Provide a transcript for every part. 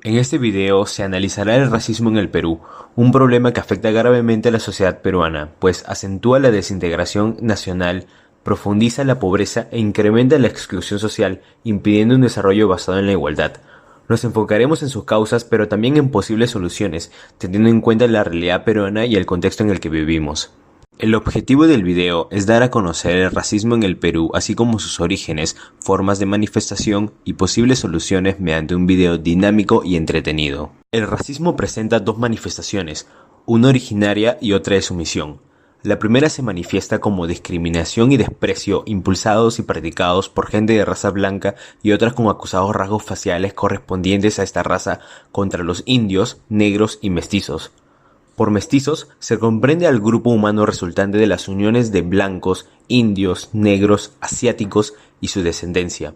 En este video se analizará el racismo en el Perú, un problema que afecta gravemente a la sociedad peruana, pues acentúa la desintegración nacional, profundiza la pobreza e incrementa la exclusión social, impidiendo un desarrollo basado en la igualdad. Nos enfocaremos en sus causas, pero también en posibles soluciones, teniendo en cuenta la realidad peruana y el contexto en el que vivimos. El objetivo del video es dar a conocer el racismo en el Perú, así como sus orígenes, formas de manifestación y posibles soluciones mediante un video dinámico y entretenido. El racismo presenta dos manifestaciones, una originaria y otra de sumisión. La primera se manifiesta como discriminación y desprecio impulsados y practicados por gente de raza blanca y otras con acusados rasgos faciales correspondientes a esta raza contra los indios, negros y mestizos. Por mestizos se comprende al grupo humano resultante de las uniones de blancos, indios, negros, asiáticos y su descendencia.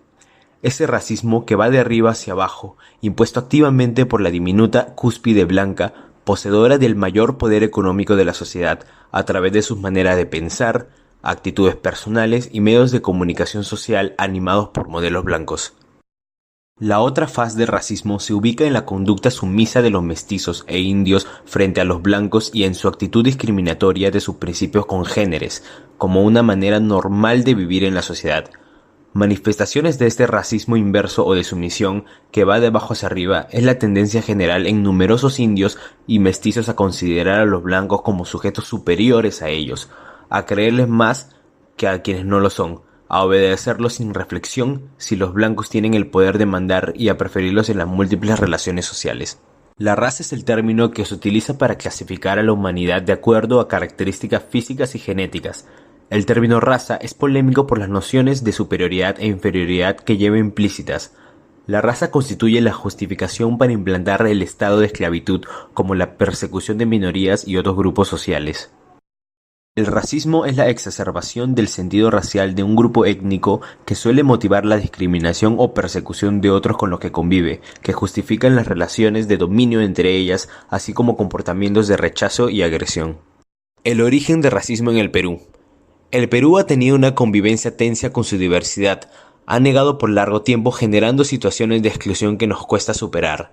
Ese racismo que va de arriba hacia abajo, impuesto activamente por la diminuta cúspide blanca, poseedora del mayor poder económico de la sociedad a través de sus maneras de pensar, actitudes personales y medios de comunicación social animados por modelos blancos. La otra faz del racismo se ubica en la conducta sumisa de los mestizos e indios frente a los blancos y en su actitud discriminatoria de sus principios congéneres, como una manera normal de vivir en la sociedad. Manifestaciones de este racismo inverso o de sumisión, que va de abajo hacia arriba, es la tendencia general en numerosos indios y mestizos a considerar a los blancos como sujetos superiores a ellos, a creerles más que a quienes no lo son, a obedecerlos sin reflexión si los blancos tienen el poder de mandar y a preferirlos en las múltiples relaciones sociales. La raza es el término que se utiliza para clasificar a la humanidad de acuerdo a características físicas y genéticas. El término raza es polémico por las nociones de superioridad e inferioridad que lleva implícitas. La raza constituye la justificación para implantar el estado de esclavitud como la persecución de minorías y otros grupos sociales. El racismo es la exacerbación del sentido racial de un grupo étnico que suele motivar la discriminación o persecución de otros con los que convive, que justifican las relaciones de dominio entre ellas, así como comportamientos de rechazo y agresión. El origen del racismo en el Perú. El Perú ha tenido una convivencia tensa con su diversidad, ha negado por largo tiempo generando situaciones de exclusión que nos cuesta superar.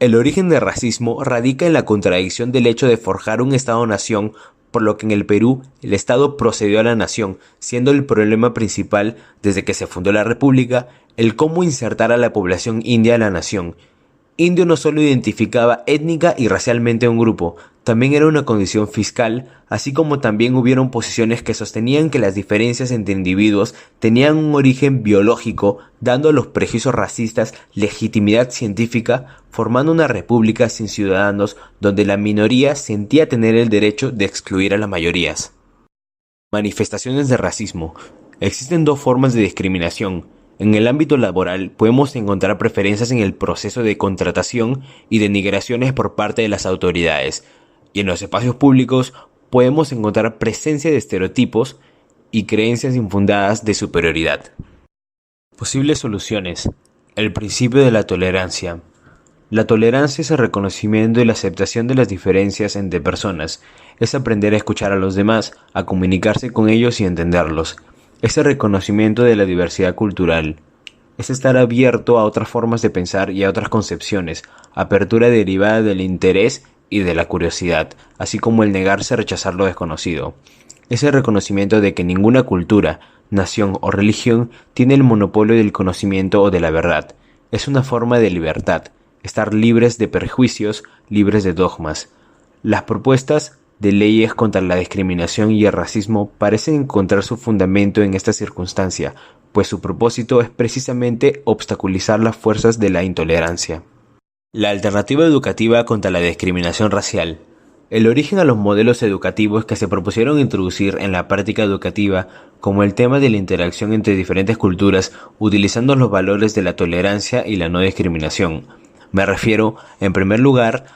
El origen del racismo radica en la contradicción del hecho de forjar un Estado-nación, por lo que en el Perú el Estado procedió a la nación, siendo el problema principal, desde que se fundó la República, el cómo insertar a la población india a la nación. Indio no solo identificaba étnica y racialmente a un grupo, también era una condición fiscal, así como también hubieron posiciones que sostenían que las diferencias entre individuos tenían un origen biológico, dando a los prejuicios racistas legitimidad científica, formando una república sin ciudadanos donde la minoría sentía tener el derecho de excluir a las mayorías. Manifestaciones de racismo. Existen dos formas de discriminación. En el ámbito laboral podemos encontrar preferencias en el proceso de contratación y denigraciones por parte de las autoridades, y en los espacios públicos podemos encontrar presencia de estereotipos y creencias infundadas de superioridad. Posibles soluciones. El principio de la tolerancia. La tolerancia es el reconocimiento y la aceptación de las diferencias entre personas, es aprender a escuchar a los demás, a comunicarse con ellos y entenderlos. Es el reconocimiento de la diversidad cultural. Es estar abierto a otras formas de pensar y a otras concepciones, apertura derivada del interés y de la curiosidad, así como el negarse a rechazar lo desconocido. Es el reconocimiento de que ninguna cultura, nación o religión tiene el monopolio del conocimiento o de la verdad. Es una forma de libertad, estar libres de prejuicios, libres de dogmas. Las propuestas de leyes contra la discriminación y el racismo parecen encontrar su fundamento en esta circunstancia, pues su propósito es precisamente obstaculizar las fuerzas de la intolerancia. La alternativa educativa contra la discriminación racial. El origen a los modelos educativos que se propusieron introducir en la práctica educativa, como el tema de la interacción entre diferentes culturas, utilizando los valores de la tolerancia y la no discriminación. Me refiero, en primer lugar,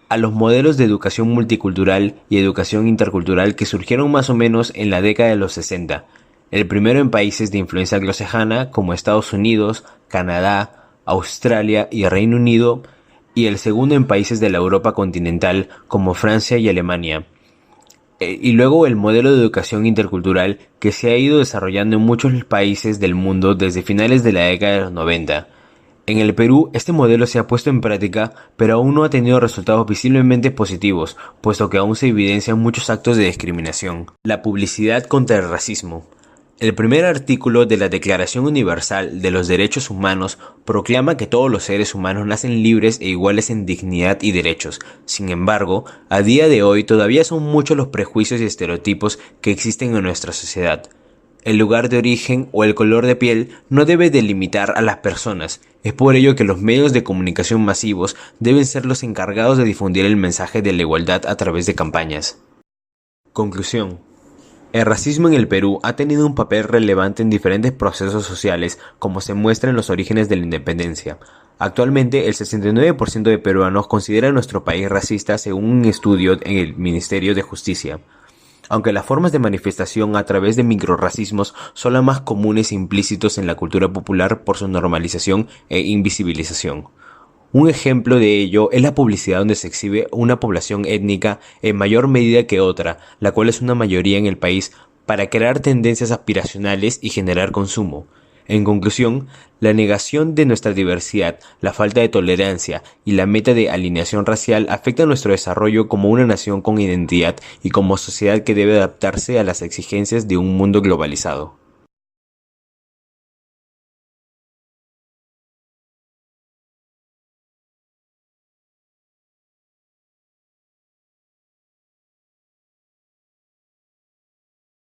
a los modelos de educación multicultural y educación intercultural que surgieron más o menos en la década de los 60, el primero en países de influencia anglosajana como Estados Unidos, Canadá, Australia y Reino Unido, y el segundo en países de la Europa continental como Francia y Alemania. Y luego el modelo de educación intercultural que se ha ido desarrollando en muchos países del mundo desde finales de la década de los 90. En el Perú, este modelo se ha puesto en práctica, pero aún no ha tenido resultados visiblemente positivos, puesto que aún se evidencian muchos actos de discriminación. La publicidad contra el racismo. El primer artículo de la Declaración Universal de los Derechos Humanos proclama que todos los seres humanos nacen libres e iguales en dignidad y derechos. Sin embargo, a día de hoy todavía son muchos los prejuicios y estereotipos que existen en nuestra sociedad. El lugar de origen o el color de piel no debe delimitar a las personas. Es por ello que los medios de comunicación masivos deben ser los encargados de difundir el mensaje de la igualdad a través de campañas. Conclusión. El racismo en el Perú ha tenido un papel relevante en diferentes procesos sociales, como se muestra en los orígenes de la independencia. Actualmente, el 69% de peruanos considera nuestro país racista según un estudio en el Ministerio de Justicia. Aunque las formas de manifestación a través de microrracismos son las más comunes e implícitos en la cultura popular por su normalización e invisibilización. Un ejemplo de ello es la publicidad donde se exhibe una población étnica en mayor medida que otra, la cual es una mayoría en el país, para crear tendencias aspiracionales y generar consumo. En conclusión, la negación de nuestra diversidad, la falta de tolerancia y la meta de alineación racial afectan nuestro desarrollo como una nación con identidad y como sociedad que debe adaptarse a las exigencias de un mundo globalizado.